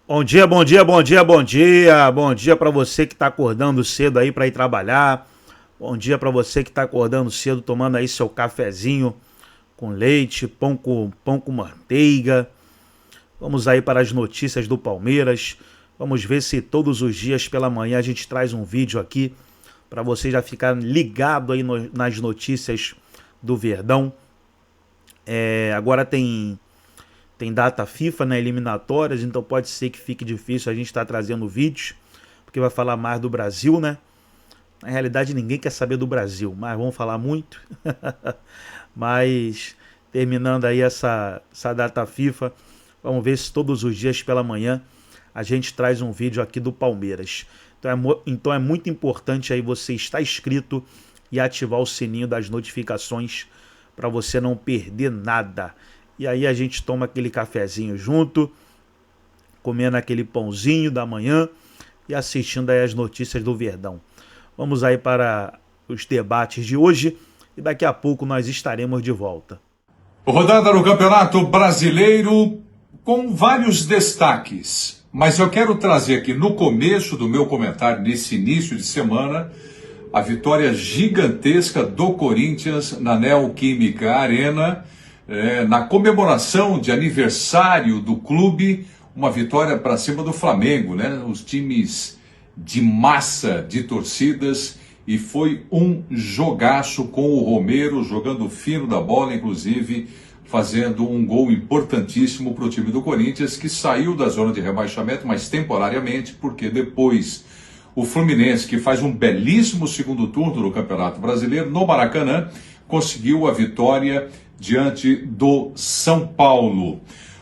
Bom dia, bom dia, bom dia, bom dia. Bom dia para você que está acordando cedo aí para ir trabalhar. Bom dia para você que está acordando cedo, tomando aí seu cafezinho com leite, pão com manteiga. Vamos aí para as notícias do Palmeiras. Vamos ver se todos os dias pela manhã a gente traz um vídeo aqui para você já ficar ligado aí nas notícias do Verdão. Agora tem data FIFA, né, eliminatórias, então pode ser que fique difícil a gente estar trazendo vídeos, porque vai falar mais do Brasil, né? Na realidade ninguém quer saber do Brasil, mas vamos falar muito. Mas terminando aí essa data FIFA, vamos ver se todos os dias pela manhã a gente traz um vídeo aqui do Palmeiras. Então é muito importante aí você estar inscrito e ativar o sininho das notificações para você não perder nada. E aí a gente toma aquele cafezinho junto, comendo aquele pãozinho da manhã e assistindo aí as notícias do Verdão. Vamos aí para os debates de hoje e daqui a pouco nós estaremos de volta. Rodada no Campeonato Brasileiro com vários destaques, mas eu quero trazer aqui no começo do meu comentário, nesse início de semana, a vitória gigantesca do Corinthians na Neoquímica Arena, na comemoração de aniversário do clube, uma vitória para cima do Flamengo, né? Os times de massa de torcidas, e foi um jogaço com o Romero jogando fino da bola, inclusive fazendo um gol importantíssimo para o time do Corinthians, que saiu da zona de rebaixamento, mas temporariamente, porque depois o Fluminense, que faz um belíssimo segundo turno no Campeonato Brasileiro, no Maracanã, conseguiu a vitória diante do São Paulo.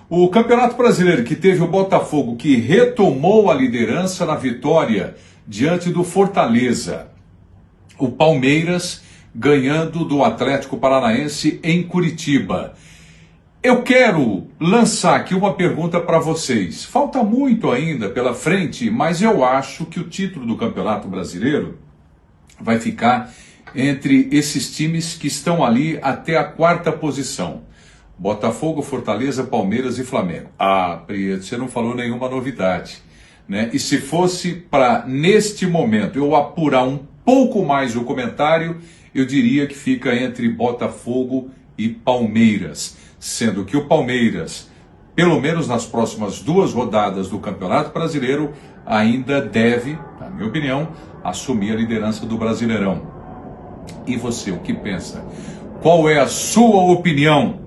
O Campeonato Brasileiro, que teve o Botafogo, que retomou a liderança na vitória diante do Fortaleza. O Palmeiras ganhando do Atlético Paranaense em Curitiba. Eu quero lançar aqui uma pergunta para vocês. Falta muito ainda pela frente, mas eu acho que o título do Campeonato Brasileiro vai ficar entre esses times que estão ali até a quarta posição. Botafogo, Fortaleza, Palmeiras e Flamengo. Ah, Prieto, você não falou nenhuma novidade, né? E se fosse para, neste momento, eu apurar um pouco mais o comentário, eu diria que fica entre Botafogo e Palmeiras, sendo que o Palmeiras, pelo menos nas próximas duas rodadas do Campeonato Brasileiro, ainda deve, na minha opinião, assumir a liderança do Brasileirão. E você, o que pensa? Qual é a sua opinião?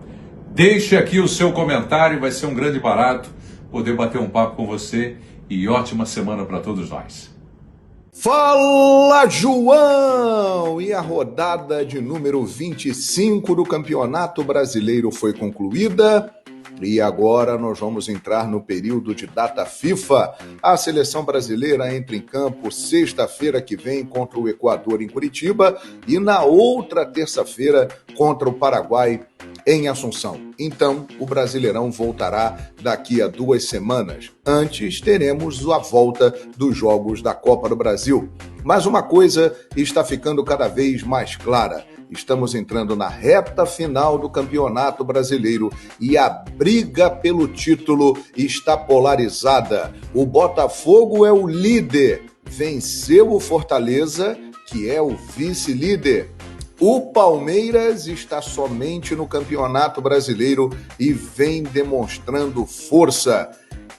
Deixe aqui o seu comentário, vai ser um grande barato poder bater um papo com você, e ótima semana para todos nós. Fala, João! E a rodada de número 25 do Campeonato Brasileiro foi concluída. E agora nós vamos entrar no período de data FIFA. A seleção brasileira entra em campo sexta-feira que vem contra o Equador em Curitiba e na outra terça-feira contra o Paraguai em Assunção. Então, o Brasileirão voltará daqui a 2 semanas. Antes, teremos a volta dos Jogos da Copa do Brasil. Mas uma coisa está ficando cada vez mais clara. Estamos entrando na reta final do Campeonato Brasileiro e a briga pelo título está polarizada. O Botafogo é o líder, venceu o Fortaleza, que é o vice-líder. O Palmeiras está somente no Campeonato Brasileiro e vem demonstrando força.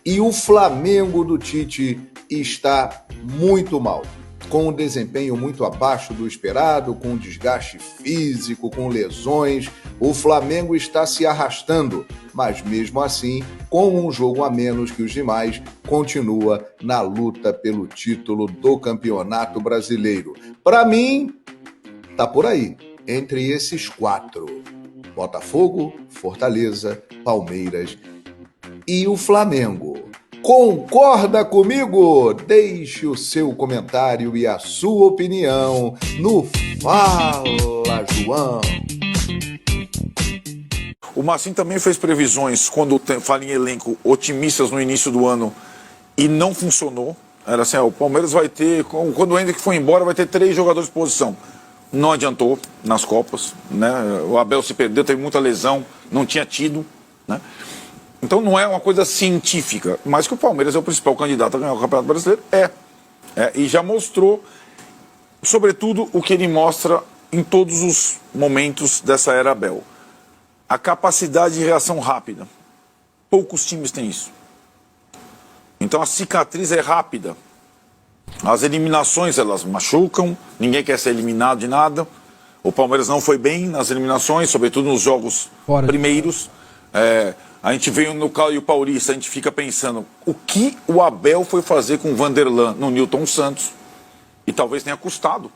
E o Flamengo do Tite está muito mal, com um desempenho muito abaixo do esperado, com desgaste físico, com lesões. O Flamengo está se arrastando, mas mesmo assim, com um jogo a menos que os demais, continua na luta pelo título do Campeonato Brasileiro. Para mim, tá por aí, entre esses 4. Botafogo, Fortaleza, Palmeiras e o Flamengo. Concorda comigo? Deixe o seu comentário e a sua opinião no Fala, João. O Marcinho também fez previsões, quando fala em elenco, otimistas no início do ano e não funcionou. Era assim, o Palmeiras vai ter, quando o Henrique foi embora, vai ter 3 jogadores de posição. Não adiantou nas Copas, né? O Abel se perdeu, teve muita lesão, não tinha tido, né? Então não é uma coisa científica, mas que o Palmeiras é o principal candidato a ganhar o Campeonato Brasileiro, e já mostrou, sobretudo, o que ele mostra em todos os momentos dessa era Abel. A capacidade de reação rápida. Poucos times têm isso. Então a cicatriz é rápida. As eliminações, elas machucam, ninguém quer ser eliminado de nada. O Palmeiras não foi bem nas eliminações, sobretudo nos jogos primeiros. A gente veio no Caio Paulista, a gente fica pensando o que o Abel foi fazer com o Vanderlan no Newton Santos e talvez tenha custado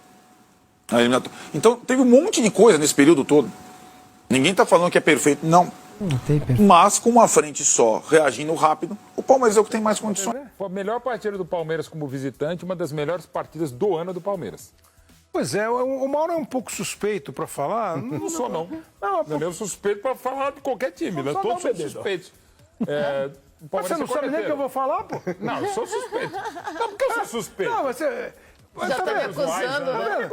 a eliminatória. Então teve um monte de coisa nesse período todo. Ninguém está falando que é perfeito, não. Mas com uma frente só, reagindo rápido, o Palmeiras é o que tem mais condições. Foi a melhor partida do Palmeiras como visitante, uma das melhores partidas do ano do Palmeiras. Pois é, o Mauro é um pouco suspeito para falar. Não sou, não. Não é suspeito para falar de qualquer time, né? Todos são suspeitos. Você não sabe nem o que eu vou falar, pô? Não, eu sou suspeito. Não, porque eu sou suspeito. Não, você... Já tá me acusando, né?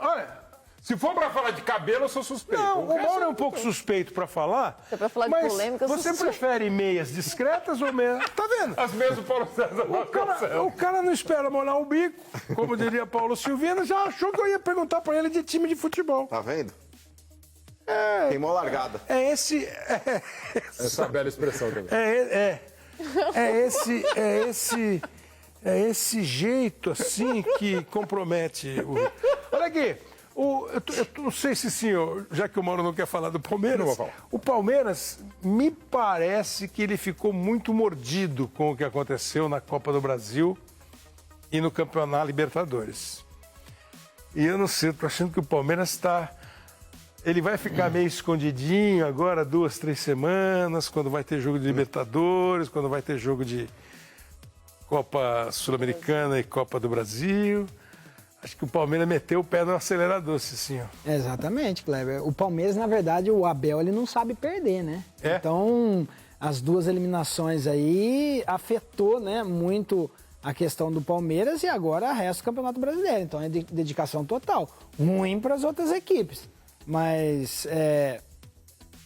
Olha... Se for para falar de cabelo, eu sou suspeito. Não, o Mauro é um pouco suspeito para falar. Se é para falar de polêmica, eu sou você suspeito. prefere meias discretas ou meias... Tá vendo? As meias do Paulo César. O cara não espera molhar o bico, como diria Paulo Silvino, já achou que eu ia perguntar para ele de time de futebol. Tá vendo? Queimou a largada. Essa bela expressão também. É esse jeito assim que compromete o... Olha aqui, eu não sei se senhor, já que o Mauro não quer falar do Palmeiras, Não vou falar. o Palmeiras me parece que ele ficou muito mordido com o que aconteceu na Copa do Brasil e no Campeonato Libertadores. E eu não sei, eu tô achando que o Palmeiras está... Ele vai ficar meio escondidinho agora 2, 3 semanas, quando vai ter jogo de Libertadores, quando vai ter jogo de Copa Sul-Americana e Copa do Brasil. Acho que o Palmeiras meteu o pé no acelerador, Cicinho. Exatamente, Kleber. O Palmeiras, na verdade, o Abel, ele não sabe perder, né? Então, as 2 eliminações aí afetou, né, muito a questão do Palmeiras e agora resta o Campeonato Brasileiro. Então, é dedicação total. Ruim para as outras equipes. Mas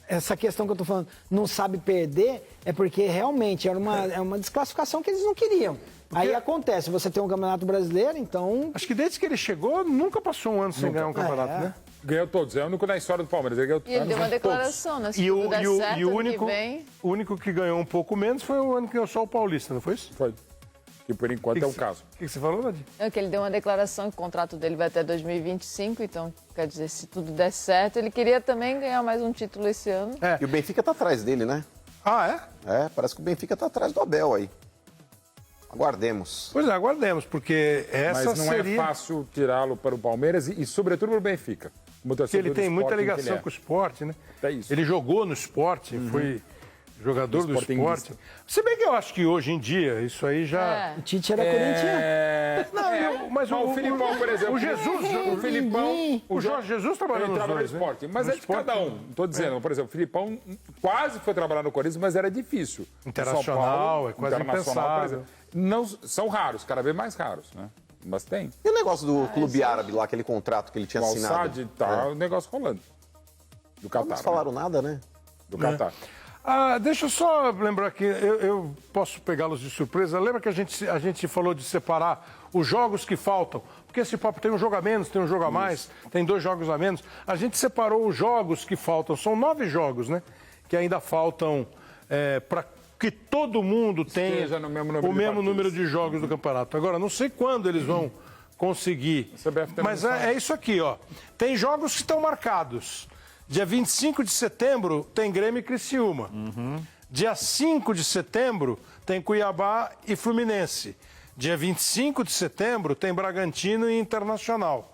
essa questão que eu tô falando, não sabe perder, é porque realmente era uma desclassificação que eles não queriam. Aí acontece, você tem um Campeonato Brasileiro, então... Acho que desde que ele chegou, nunca passou um ano sem ganhar um campeonato, né? Ganhou todos, é o único na história do Palmeiras. Ele ganhou E ele deu uma declaração, né? Se E tudo der certo, o ano que vem... único que ganhou um pouco menos foi o ano que ganhou só o Paulista, não foi isso? Foi. Que por enquanto é o caso. O que você falou, Nadir? É que ele deu uma declaração que o contrato dele vai até 2025, então, quer dizer, se tudo der certo, ele queria também ganhar mais um título esse ano. E o Benfica tá atrás dele, né? Ah, é? Parece que o Benfica tá atrás do Abel aí. Aguardemos. Pois é, aguardemos, porque essa Mas não seria... é fácil tirá-lo para o Palmeiras e sobretudo para o Benfica. Porque ele tem muita ligação com o esporte, né? É isso. Ele jogou no esporte, foi jogador do esporte. Se bem que eu acho que hoje em dia, isso aí já... O Tite era corintiano. Mas o Filipão, por exemplo. O Jesus... O Filipão... O Jorge Jesus trabalhou nos dois, no esporte. Mas no é de cada um. Estou dizendo, por exemplo, o Filipão quase foi trabalhar no Corinthians, mas era difícil. Internacional, São Paulo, é quase impensável. Não, são raros, cada vez mais raros, né? Mas tem. E o negócio do Clube Árabe lá, aquele contrato que ele tinha O assinado? Al-Sadd, tá o negócio rolando. Do Catar. Não falaram nada, né? Do Catar. Deixa eu só lembrar aqui, eu posso pegá-los de surpresa. Lembra que a gente falou de separar os jogos que faltam? Porque esse papo tem um jogo a menos, tem um jogo a mais, tem 2 jogos a menos. A gente separou os jogos que faltam, são 9 jogos, né? Que ainda faltam para que todo mundo tenha no mesmo o mesmo número de jogos do campeonato. Agora, não sei quando eles vão conseguir. Mas é isso aqui, ó. Tem jogos que estão marcados. Dia 25 de setembro tem Grêmio e Criciúma. Dia 5 de setembro tem Cuiabá e Fluminense. Dia 25 de setembro tem Bragantino e Internacional.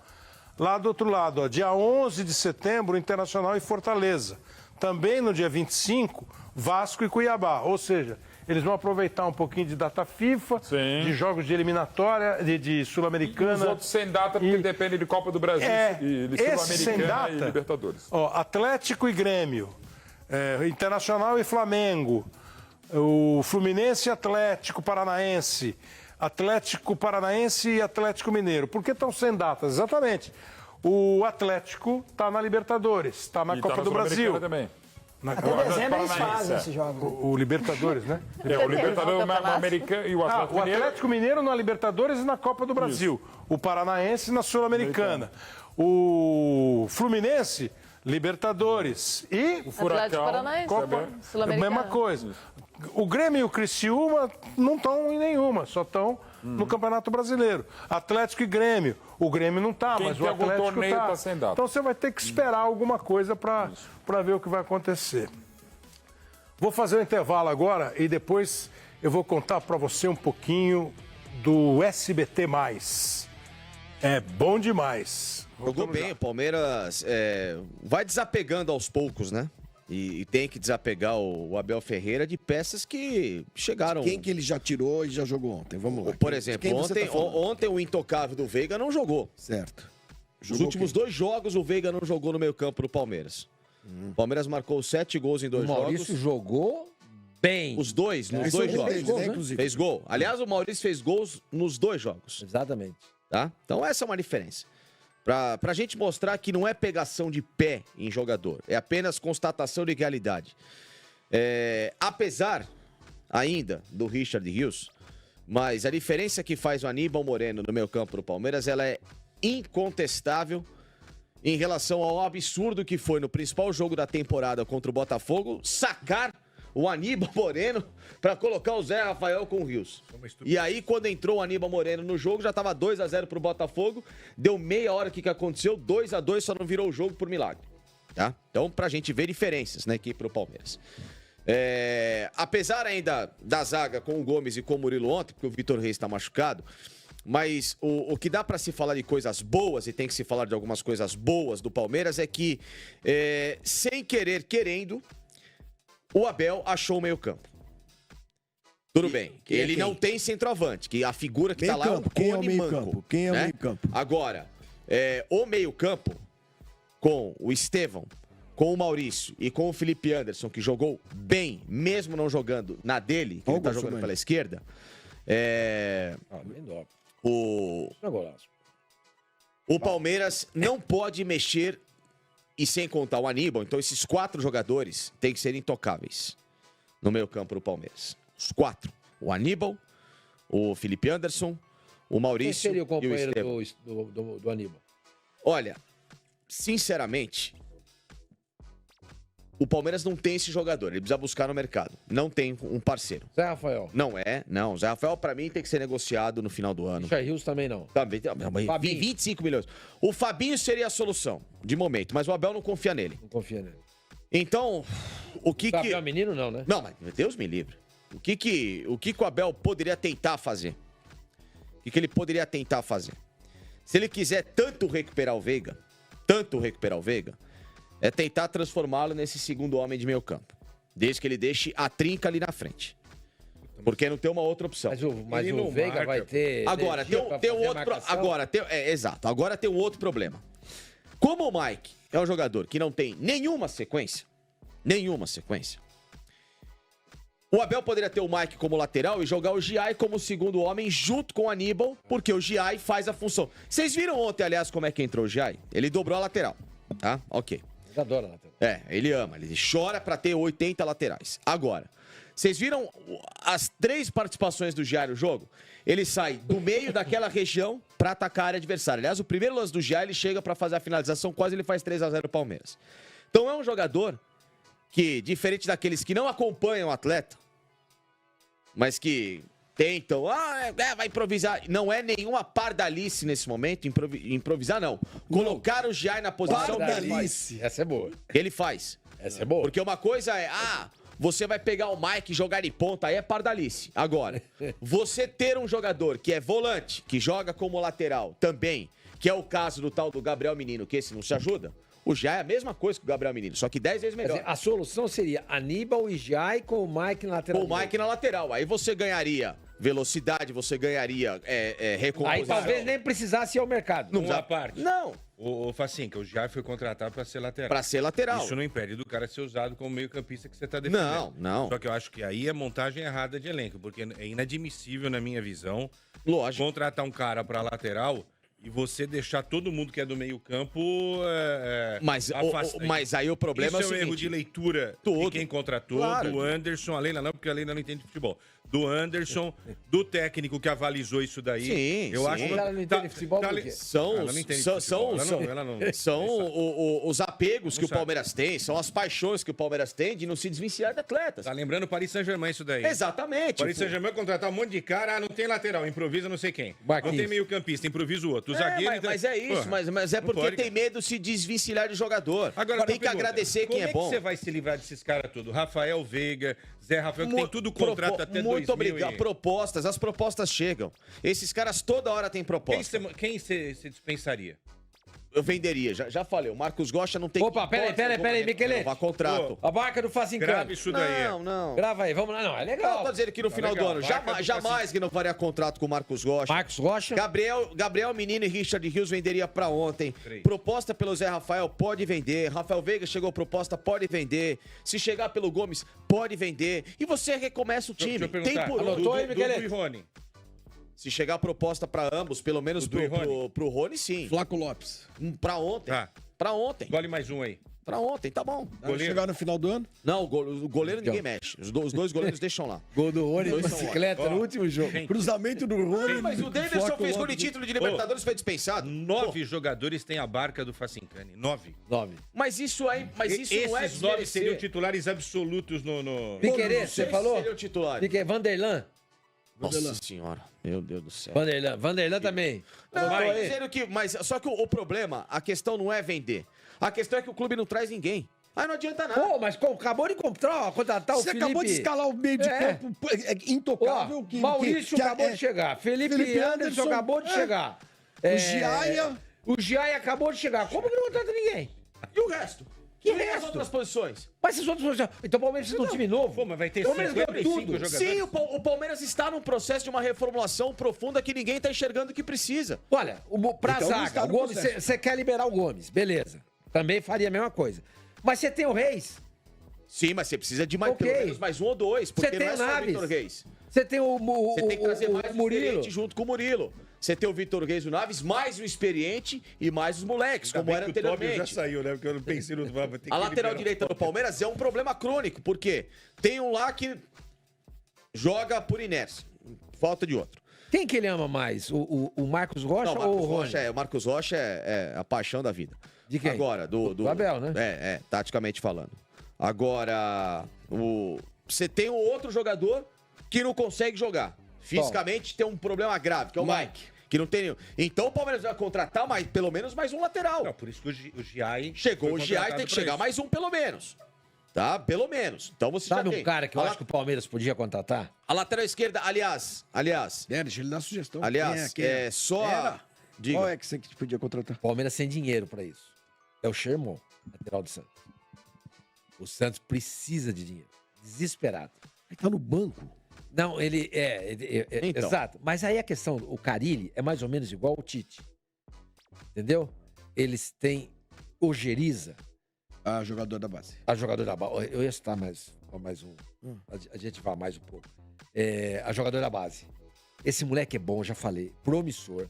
Lá do outro lado, ó, dia 11 de setembro, Internacional e Fortaleza. Também no dia 25, Vasco e Cuiabá. Ou seja, eles vão aproveitar um pouquinho de data FIFA, de jogos de eliminatória, de Sul-Americana. Os outros sem data, porque dependem de Copa do Brasil e Sul-Americana e Libertadores. Ó, Atlético e Grêmio, Internacional e Flamengo, o Fluminense e Atlético Paranaense, Atlético Paranaense e Atlético Mineiro. Por que estão sem datas? Exatamente. O Atlético está na Libertadores, está na Copa do Brasil. Também. Até dezembro eles fazem esses jogos. O Libertadores, né? O Libertadores americano e o Atlético o Mineiro. Atlético Mineiro na Libertadores e na Copa do Brasil. Isso. O Paranaense na Sul-Americana. O Fluminense, Libertadores. E o Furacão, Paranaense, Copa, mesma coisa. O Grêmio e o Criciúma não estão em nenhuma, só estão no Campeonato Brasileiro. Atlético e Grêmio. O Grêmio não está, mas o Atlético está. Então você vai ter que esperar alguma coisa para ver o que vai acontecer. Vou fazer um intervalo agora e depois eu vou contar para você um pouquinho do SBT+. É bom demais. Jogou bem, o Palmeiras vai desapegando aos poucos, né? E tem que desapegar o Abel Ferreira de peças que chegaram... Quem que ele já tirou e já jogou ontem? Vamos lá. Por exemplo, ontem o intocável do Veiga não jogou. Certo. Os últimos 2 jogos o Veiga não jogou no meio-campo do Palmeiras. O Palmeiras marcou 7 gols em 2 jogos. O Maurício jogou bem. Os dois, nos 2 jogos. Fez gol. Aliás, o Maurício fez gols nos 2 jogos. Exatamente. Tá? Então essa é uma diferença. Pra gente mostrar que não é pegação de pé em jogador, é apenas constatação de realidade. Apesar ainda do Richard Rios, mas a diferença que faz o Aníbal Moreno no meio campo do Palmeiras, ela é incontestável em relação ao absurdo que foi no principal jogo da temporada contra o Botafogo, sacar o Aníbal Moreno para colocar o Zé Rafael com o Rios. E aí, quando entrou o Aníbal Moreno no jogo, já estava 2-0 pro Botafogo, deu meia hora que aconteceu, 2-2, só não virou o jogo por milagre. Tá? Então, pra gente ver diferenças na equipe pro Palmeiras. Apesar ainda da zaga com o Gomes e com o Murilo ontem, porque o Vitor Reis está machucado, mas o que dá para se falar de coisas boas, e tem que se falar de algumas coisas boas do Palmeiras, é que, sem querer, querendo, o Abel achou o meio-campo. Tudo bem. Ele não tem centroavante, que a figura que tá lá é o Cone Manco. Quem é o meio-campo? Agora, o meio-campo, com o Estevão, com o Maurício e com o Felipe Anderson, que jogou bem, mesmo não jogando na dele, que ele tá jogando pela esquerda, o Palmeiras não pode mexer, e sem contar o Aníbal, então esses 4 jogadores têm que ser intocáveis no meio-campo do Palmeiras. Os 4. O Aníbal, o Felipe Anderson, o Maurício. Quem seria o companheiro e o Estevão. do Aníbal? Olha, sinceramente, o Palmeiras não tem esse jogador. Ele precisa buscar no mercado. Não tem um parceiro. Zé Rafael? Não. Zé Rafael, pra mim, tem que ser negociado no final do ano. Richard Rios também não. Também. 25 milhões. O Fabinho seria a solução, de momento. Mas o Abel não confia nele. Não confia nele. Então, o que Abel é menino não, né? Não, mas Deus me livre. O que o Abel poderia tentar fazer? O que ele poderia tentar fazer? Se ele quiser tanto recuperar o Veiga, é tentar transformá-lo nesse segundo homem de meio campo. Desde que ele deixe a trinca ali na frente. Porque não tem uma outra opção. Mas o Veiga vai ter... Agora, tem um outro... Exato. Agora tem um outro problema. Como o Mike é um jogador que não tem nenhuma sequência, o Abel poderia ter o Mike como lateral e jogar o Giai como segundo homem junto com o Aníbal, porque o Giai faz a função. Vocês viram ontem, aliás, como é que entrou o Giai? Ele dobrou a lateral, tá? Ok. Ele adora a lateral. Ele ama, ele chora pra ter 80 laterais. Agora, vocês viram as 3 participações do Giai no jogo? Ele sai do meio daquela região pra atacar a área adversária. Aliás, o primeiro lance do Giai, ele chega pra fazer a finalização, quase ele faz 3-0 o Palmeiras. Então é um jogador que, diferente daqueles que não acompanham o atleta, mas que tentam, vai improvisar. Não é nenhuma pardalice nesse momento, improvisar não. Colocar o Giai na posição que ele faz. Essa é boa. Ele faz. Essa é boa. Porque uma coisa é, você vai pegar o Mike e jogar de ponta, aí é pardalice. Agora, você ter um jogador que é volante, que joga como lateral também, que é o caso do tal do Gabriel Menino, que esse não se ajuda, o Giai é a mesma coisa que o Gabriel Menino, só que 10 vezes melhor. Quer dizer, a solução seria Aníbal e Giai com o Mike na lateral. Com o Mike na lateral. Aí você ganharia velocidade, você ganharia recomposição. Aí talvez nem precisasse ir ao mercado. Não Uma parte. Não. O Facinca, o Giai foi contratado para ser lateral. Para ser lateral. Isso não impede do cara ser usado como meio campista que você está defendendo. Não. Só que eu acho que aí é montagem errada de elenco, porque é inadmissível, na minha visão, lógico, contratar um cara para lateral e você deixar todo mundo que é do meio-campo Mas aí o problema Isso é o erro seguinte, de leitura de quem contratou, Claro. do Anderson, a Leila não, porque a Leila não entende de futebol. Do Anderson, do técnico que avalizou isso daí. Sim, eu sim. acho que Ela não entende de futebol por quê? São os apegos que o sabe. Palmeiras tem, são as paixões que o Palmeiras tem de não se desvencilhar de atletas. Tá lembrando o Paris Saint-Germain isso daí. Exatamente. Paris Saint-Germain contratar um monte de cara, não tem lateral, improvisa não sei quem. Marquinhos. Não tem meio-campista, improvisa o outro. O zagueiro... Mas é isso, Porra, mas é não porque pode, tem medo de se desvencilhar de jogador. Agora, tem que pergunta, agradecer quem como é bom. que você vai se livrar desses caras todos? Rafael Veiga, Zé Rafael, que tem tudo contrato até 2000 Muito obrigado. As propostas chegam. Esses caras toda hora têm proposta. Quem você dispensaria? Eu venderia, já falei. O Marcos Gosta não tem Opa, peraí, Miquelete. renovar contrato. A marca do Facincano. Grave isso daí. Não. Grava aí, vamos lá. Não, é legal. Eu tô dizendo que no final legal, do ano marca jamais renovaria contrato com o Marcos Rocha. Marcos Rocha. Gabriel Menino e Richard Rios venderia pra ontem. 3. Proposta pelo Zé Rafael, pode vender. Rafael Veiga chegou proposta, pode vender. Se chegar pelo Gomes, pode vender. E você recomeça o time. Deixa eu Tem perguntar. por Anotou aí, Dudu Miquelete? e Rony. Se chegar a proposta pra ambos, pelo menos Dudu e Rony? pro Rony, sim. Flaco Lopes. Pra ontem. Tá. Pra ontem. Escolhe mais um aí. Pra ontem, tá bom. Vai chegar no final do ano? Não, o goleiro ninguém mexe. Os dois goleiros deixam lá. Gol do Rony de Dois são bicicleta no último jogo. Cruzamento do Rony. Mas o Davidson Flaco fez gol de Lopes. título de Libertadores, foi dispensado. 9 jogadores têm a barca do Facincani. 9. 9. Mas isso não é Esses 9 desmerecer. seriam titulares absolutos no... Piquerez, você falou? Seria o titular. Vanderlan. Nossa senhora, meu Deus do céu. Vanderlan também. Não, Anotou aí? dizendo que, mas só que o problema, a questão não é vender. A questão é que o clube não traz ninguém. Aí não adianta nada. Pô, mas acabou de contratar o Você Felipe. acabou de escalar o meio de campo intocável. Ó, Maurício acabou de chegar. Felipe Anderson acabou de chegar. O Giaia. O Giaia acabou de chegar. Como que não contrata ninguém? E o resto? Que E as resto? outras posições? Mas essas outras posições... Então o Palmeiras precisa de um time novo. Pô, mas vai ter O Palmeiras ganhou 55 tudo. jogadores. Sim, o Palmeiras está num processo de uma reformulação profunda que ninguém está enxergando que precisa. Olha, pra Então não zaga, está o no Gomes, processo. você quer liberar o Gomes, beleza. Também faria a mesma coisa. Mas você tem o Reis, Sim, mas você precisa de mais, Ok. pelo menos mais um ou dois, porque Você não tem é o só o Naves. Vitor Reis. você tem Você tem que trazer mais o um Murilo. experiente junto com o Murilo. Você tem o Vitor Reis e o Naves, mais um experiente e mais os moleques, Ainda como bem era que o Tobias anteriormente. já saiu, né? Porque eu não pensei no... Vai ter que A lateral liberar. direita do Palmeiras é um problema crônico, porque tem um lá que joga por inércia, falta de outro. Quem que ele ama mais? O Marcos Rocha Não, ou o Rony? O Marcos Rocha é a paixão da vida. De quem? Agora, Do Abel, né? Taticamente falando. Agora, você tem um outro jogador que não consegue jogar. Fisicamente tem um problema grave, que é o Mike. Que não tem nenhum. Então o Palmeiras vai contratar pelo menos mais um lateral. Não, por isso que o Giai... Chegou o Giai, tem que chegar mais um pelo menos. Tá? Pelo menos. Então você Sabe já tem. um cara que eu acho que o Palmeiras podia contratar? A lateral esquerda, aliás. Deixa ele dar sugestão. Aliás, Quem é? só... Era? Diga. Qual é que você podia contratar? O Palmeiras sem dinheiro pra isso. É o Sherman, lateral do Santos. O Santos precisa de dinheiro. Desesperado. Ele tá no banco. Não, ele Então. exato. Mas aí a questão, o Carille é mais ou menos igual o Tite. Entendeu? Eles têm Ojeriza, A jogador da base. a jogadora da base. Eu ia citar mais um. A gente vai mais um pouco. A jogadora da base. Esse moleque é bom, já falei. Promissor.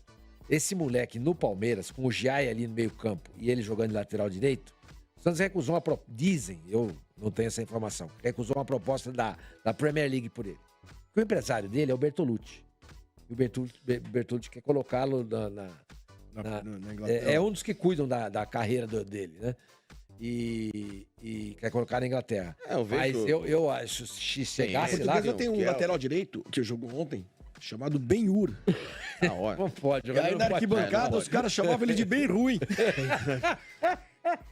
Esse moleque no Palmeiras, com o Giai ali no meio campo e ele jogando de lateral direito, o Santos recusou dizem, eu não tenho essa informação, recusou uma proposta da Premier League por ele. Porque o empresário dele é o Bertolucci. E o Bertolucci quer colocá-lo na Inglaterra. é um dos que cuidam da carreira dele, né? E quer colocar na Inglaterra. eu vejo- Mas eu acho, se chegasse A lá... portuguesa tem um lateral direito que jogou ontem, chamado Ben-Hur. Não pode. E jogador aí não na pode- arquibancada os caras chamavam ele de bem ruim.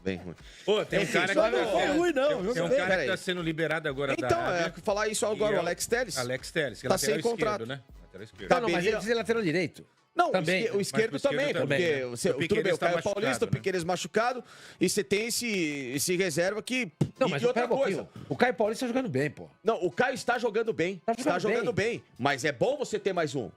Bem ruim. Pô, tem um cara que... Só não foi ruim, não. Tem um Viu? cara que tá sendo liberado agora da Então, Arábia. falar isso agora, E o Alex Telles. Alex Telles, que é Tá lateral sem contrato. esquerdo, né? Lateral esquerdo. Tá Não, mas ele precisa de lateral direito. Não, Também. o esquerdo Mas pro também, esquerdo porque também, né? você, O tudo bem, Piquerez o Caio tá Paulista, machucado, o Piquerez machucado, e você tem esse reserva que... Não, e mas outra pera um coisa. pouquinho. O Caio Paulista tá jogando bem, pô. Não, o Caio está jogando bem. Tá está jogando jogando bem. Mas é bom você ter mais um.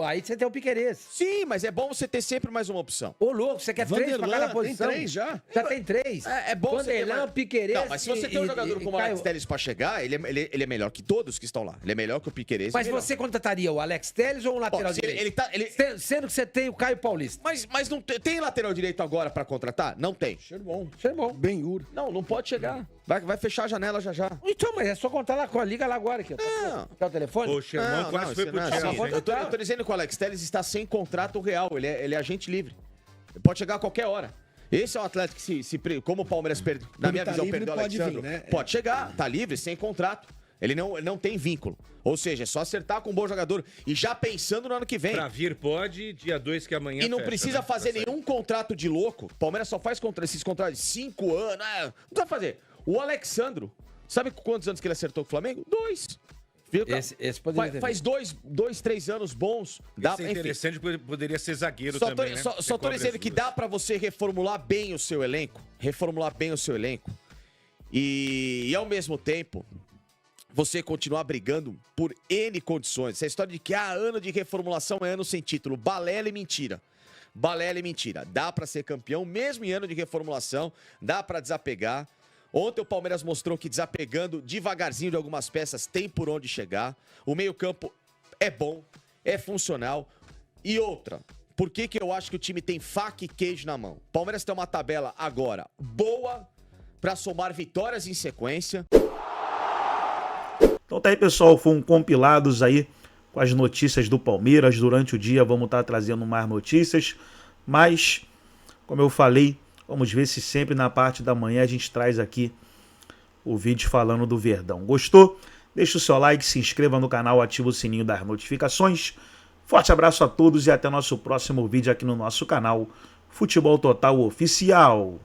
Aí você tem o Piquerez. Sim, mas é bom você ter sempre mais uma opção. Ô, louco, você quer três pra cada posição? Tem 3 já? Já tem 3. É bom você ter Vanderlan, Piquerez... Não, mas se você tem um jogador como o Alex Telles pra chegar, ele é melhor que todos que estão lá. Ele é melhor que o Piquerez. Mas você contrataria o Alex Telles ou um lateral direito? Sendo que você tem o Caio Paulista. Mas não tem lateral direito agora pra contratar? Não tem. Cheiro bom. Ben-Hur. Não pode chegar. Vai fechar a janela já. Então, mas é só contar lá, liga lá agora aqui. Quer o telefone? O Sherman quase foi pro Chelsea. Eu tô dizendo que o Alex Telles está sem contrato real. Ele é agente livre. Ele pode chegar a qualquer hora. Esse é o atleta que, como o Palmeiras perdeu, na minha visão, perdeu o Alexandre. Né? Pode chegar, tá livre, sem contrato. Ele não tem vínculo. Ou seja, é só acertar com um bom jogador. E já pensando no ano que vem. Pra vir pode, dia 2 que amanhã. E não precisa fazer nenhum contrato de louco. O Palmeiras só faz esses contratos de 5 anos. Não precisa fazer. O Alexandro, sabe quantos anos que ele acertou com o Flamengo? 2. Esse poderia faz 2, 3 anos bons. Esse é interessante, poderia ser zagueiro também, né? Só tô dizendo que dá pra você reformular bem o seu elenco. E ao mesmo tempo, você continuar brigando por N condições. Essa história de que ano de reformulação é ano sem título. Balela e mentira. Dá pra ser campeão mesmo em ano de reformulação. Dá pra desapegar. Ontem o Palmeiras mostrou que desapegando devagarzinho de algumas peças tem por onde chegar. O meio-campo é bom, é funcional. E outra, por que eu acho que o time tem faca e queijo na mão? O Palmeiras tem uma tabela agora boa para somar vitórias em sequência. Então tá aí, pessoal, foram compilados aí com as notícias do Palmeiras. Durante o dia vamos estar trazendo mais notícias, mas, como eu falei, vamos ver se sempre na parte da manhã a gente traz aqui o vídeo falando do Verdão. Gostou? Deixa o seu like, se inscreva no canal, ativa o sininho das notificações. Forte abraço a todos e até nosso próximo vídeo aqui no nosso canal Futebol Total Oficial.